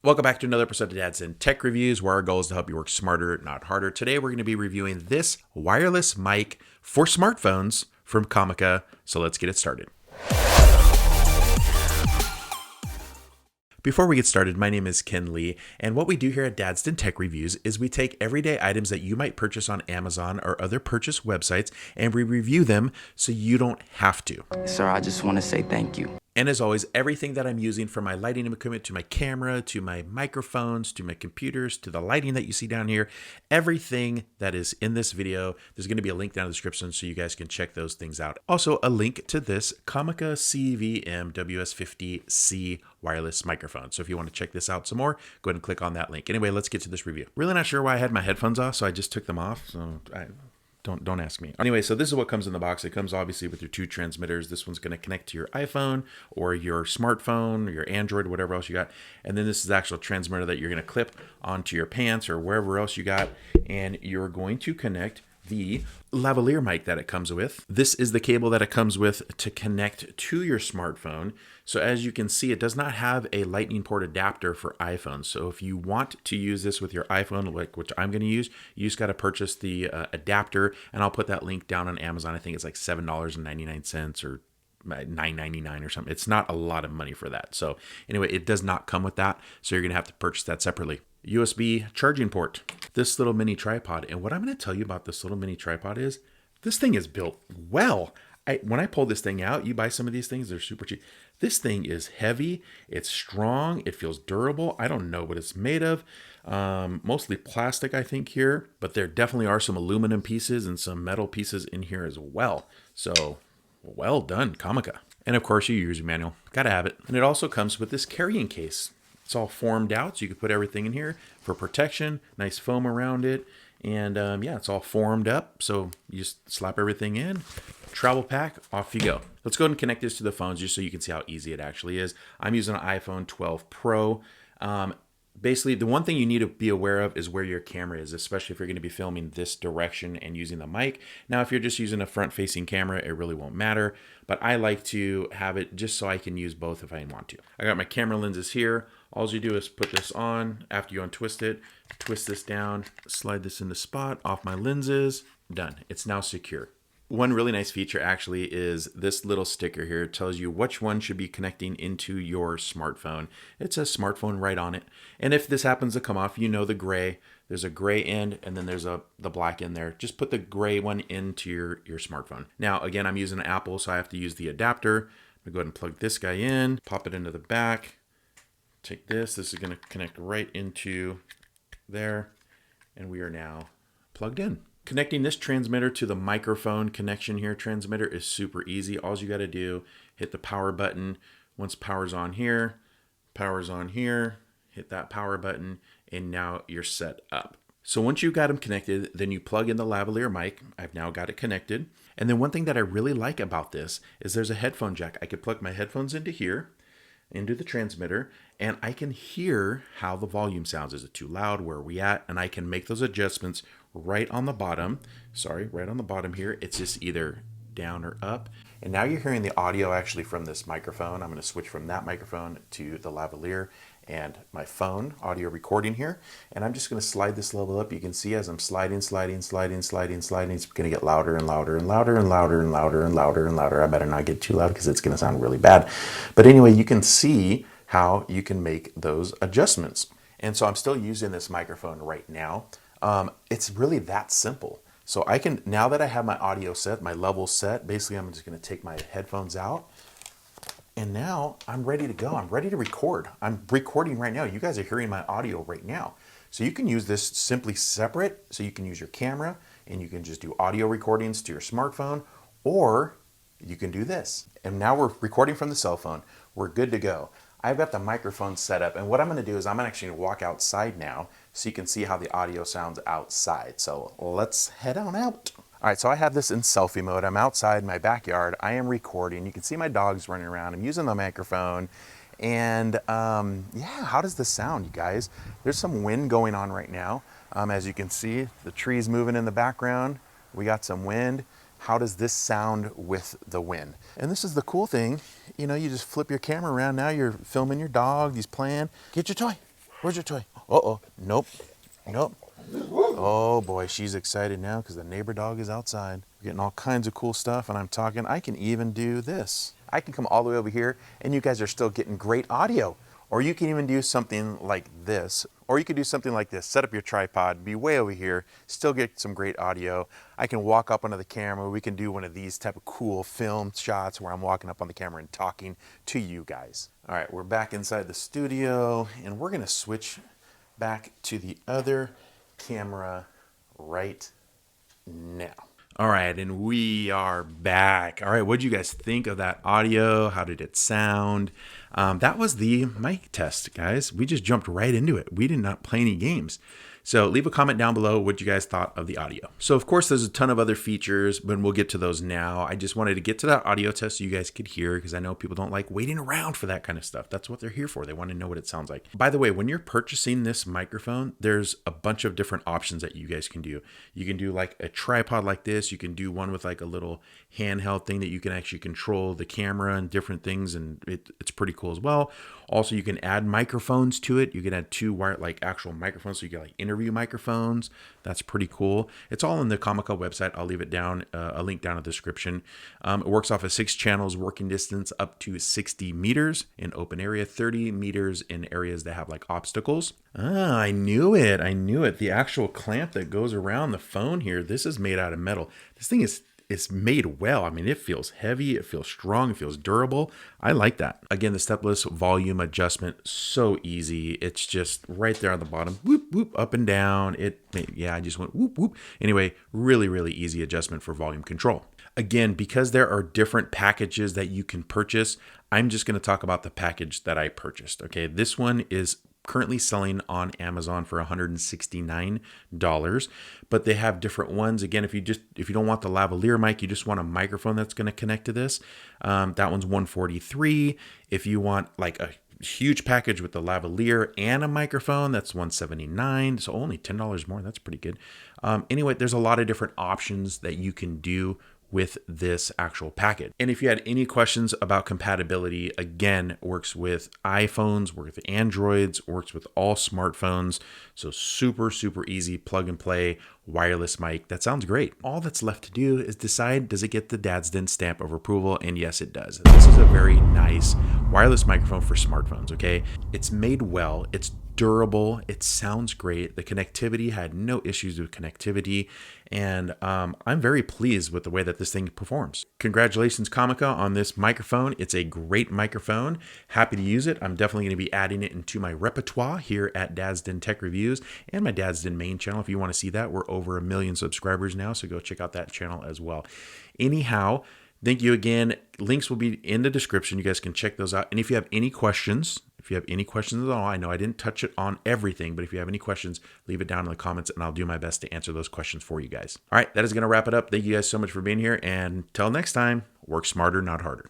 Welcome back to another episode of Dads and Tech Reviews, where our goal is to help you work smarter, not harder. Today, we're going to be reviewing this wireless mic for smartphones from Comica. So let's get it started. Before we get started, my name is Ken Lee, and what we do here at Dadston Tech Reviews is we take everyday items that you might purchase on Amazon or other purchase websites, and we review them so you don't have to. Sir, I just want to say thank you. And as always, everything that I'm using, from my lighting equipment to my camera, to my microphones, to my computers, to the lighting that you see down here, everything that is in this video, there's going to be a link down in the description so you guys can check those things out. Also, a link to this Comica CVM WS50C wireless microphone. So if you want to check this out some more, go ahead and click on that link. Anyway, let's get to this review. Really not sure why I had my headphones off, so I just took them off. So Don't ask me. Anyway, so this is what comes in the box. It comes obviously with your two transmitters. This one's going to connect to your iPhone or your smartphone or your Android, whatever else you got. And then this is the actual transmitter that you're going to clip onto your pants or wherever else you got. And you're going to connect the lavalier mic that it comes with. This is the cable that it comes with to connect to your smartphone. So as you can see, it does not have a lightning port adapter for iPhone. So if you want to use this with your iPhone, like which I'm going to use, you just got to purchase the adapter, and I'll put that link down on Amazon. I think it's like $7.99 or $9.99 or something. It's not a lot of money for that. So anyway, it does not come with that. So you're going to have to purchase that separately. USB charging port, this little mini tripod. And what I'm going to tell you about this little mini tripod is this thing is built well. When I pull this thing out, you buy some of these things, they're super cheap. This thing is heavy, it's strong, it feels durable. I don't know what it's made of. Mostly plastic, I think, here, but there definitely are some aluminum pieces and some metal pieces in here as well. So well done, Comica. And of course, your user manual, gotta have it. And it also comes with this carrying case. It's all formed out, so you can put everything in here for protection. Nice foam around it. And yeah, it's all formed up. So you just slap everything in, travel pack, off you go. Let's go ahead and connect this to the phones just so you can see how easy it actually is. I'm using an iPhone 12 Pro. Basically, the one thing you need to be aware of is where your camera is, especially if you're going to be filming this direction and using the mic. Now, if you're just using a front-facing camera, it really won't matter. But I like to have it just so I can use both if I want to. I got my camera lenses here. All you do is put this on. After you untwist it, twist this down, slide this in the spot, off my lenses, done. It's now secure. One really nice feature actually is this little sticker here. It tells you which one should be connecting into your smartphone. It says smartphone right on it. And if this happens to come off, you know the gray. There's a gray end and then there's the black in there. Just put the gray one into your smartphone. Now, again, I'm using an Apple, so I have to use the adapter. I'm gonna go ahead and plug this guy in, pop it into the back. Take this. This is gonna connect right into there. And we are now plugged in. Connecting this transmitter to the microphone connection here transmitter is super easy. All you got to do, hit the power button. Once power's on here, hit that power button, and now you're set up. So once you've got them connected, then you plug in the lavalier mic. I've now got it connected. And then one thing that I really like about this is there's a headphone jack. I could plug my headphones into here, into the transmitter, and I can hear how the volume sounds. Is it too loud? Where are we at? And I can make those adjustments right on the bottom. Right on the bottom here. It's just either down or up. And now you're hearing the audio actually from this microphone. I'm going to switch from that microphone to the lavalier and my phone audio recording here. And I'm just going to slide this level up. You can see as I'm sliding, it's going to get louder and louder and louder and louder and louder and louder and louder. I better not get too loud because it's going to sound really bad. But anyway, you can see how you can make those adjustments. And so I'm still using this microphone right now. It's really that simple. So I can, now that I have my audio set, my level set, basically I'm just going to take my headphones out. And now I'm ready to go. I'm ready to record. I'm recording right now. You guys are hearing my audio right now. So you can use this simply separate. So you can use your camera and you can just do audio recordings to your smartphone, or you can do this. And now we're recording from the cell phone. We're good to go. I've got the microphone set up, and what I'm going to do is I'm actually going to walk outside now so you can see how the audio sounds outside. So let's head on out. All right, so I have this in selfie mode. I'm outside in my backyard. I am recording. You can see my dogs running around. I'm using the microphone. And yeah, how does this sound, you guys? There's some wind going on right now. As you can see, the trees moving in the background. We got some wind. How does this sound with the wind? And this is the cool thing. You know, you just flip your camera around. Now you're filming your dog. He's playing. Get your toy. Where's your toy? Uh-oh. Nope. Nope. Oh boy, she's excited now because the neighbor dog is outside. We're getting all kinds of cool stuff, and I'm talking, I can even do this. I can come all the way over here, and you guys are still getting great audio. Or you can even do something like this. Or you could do something like this. Set up your tripod, be way over here, still get some great audio. I can walk up onto the camera. We can do one of these type of cool film shots where I'm walking up on the camera and talking to you guys. All right, we're back inside the studio, and we're gonna switch back to the other camera right now. All right, and we are back. All right, what did you guys think of that audio? How did it sound? That was the mic test, guys. We just jumped right into it. We did not play any games. So leave a comment down below what you guys thought of the audio. So of course there's a ton of other features, but we'll get to those now. I just wanted to get to that audio test so you guys could hear, because I know people don't like waiting around for that kind of stuff. That's what they're here for. They want to know what it sounds like. By the way, when you're purchasing this microphone, there's a bunch of different options that you guys can do. You can do like a tripod like this. You can do one with like a little handheld thing that you can actually control the camera and different things, and it's pretty cool as well. Also, you can add microphones to it. You can add two wired, like actual microphones, so you get like interview microphones. That's pretty cool. It's all on the Comica website. I'll leave it down, a link down in the description. It works off of 6 channels, working distance up to 60 meters in open area, 30 meters in areas that have like obstacles. Ah, I knew it. I knew it. The actual clamp that goes around the phone here, this is made out of metal. This thing is it's made well. I mean, it feels heavy, it feels strong, it feels durable. I like that. Again, the stepless volume adjustment, so easy. It's just right there on the bottom, whoop, whoop, up and down. I just went whoop, whoop. Anyway, really, really easy adjustment for volume control. Again, because there are different packages that you can purchase, I'm just gonna talk about the package that I purchased, okay? This one is currently selling on Amazon for $169, but they have different ones. Again, if you don't want the lavalier mic, you just want a microphone that's going to connect to this, that one's $143. If you want like a huge package with the lavalier and a microphone, that's $179, so only $10 more. That's pretty good. Anyway, there's a lot of different options that you can do with this actual package. And if you had any questions about compatibility, again, works with iPhones, works with Androids, works with all smartphones. So super, super easy, plug and play, wireless mic. That sounds great. All that's left to do is decide, does it get the Dadsden stamp of approval? And yes, it does. This is a very nice wireless microphone for smartphones, okay? It's made well, it's durable, it sounds great. The connectivity had no issues with connectivity, and I'm very pleased with the way that this thing performs. Congratulations, Comica, on this microphone. It's a great microphone. Happy to use it. I'm definitely going to be adding it into my repertoire here at Dadsden Tech Reviews and my Dadsden main channel. If you want to see that, we're over 1 million subscribers now, so go check out that channel as well. Anyhow, thank you again. Links will be in the description. You guys can check those out. And if you have any questions, at all, I know I didn't touch it on everything, but if you have any questions, leave it down in the comments and I'll do my best to answer those questions for you guys. All right, that is going to wrap it up. Thank you guys so much for being here. And until next time, work smarter, not harder.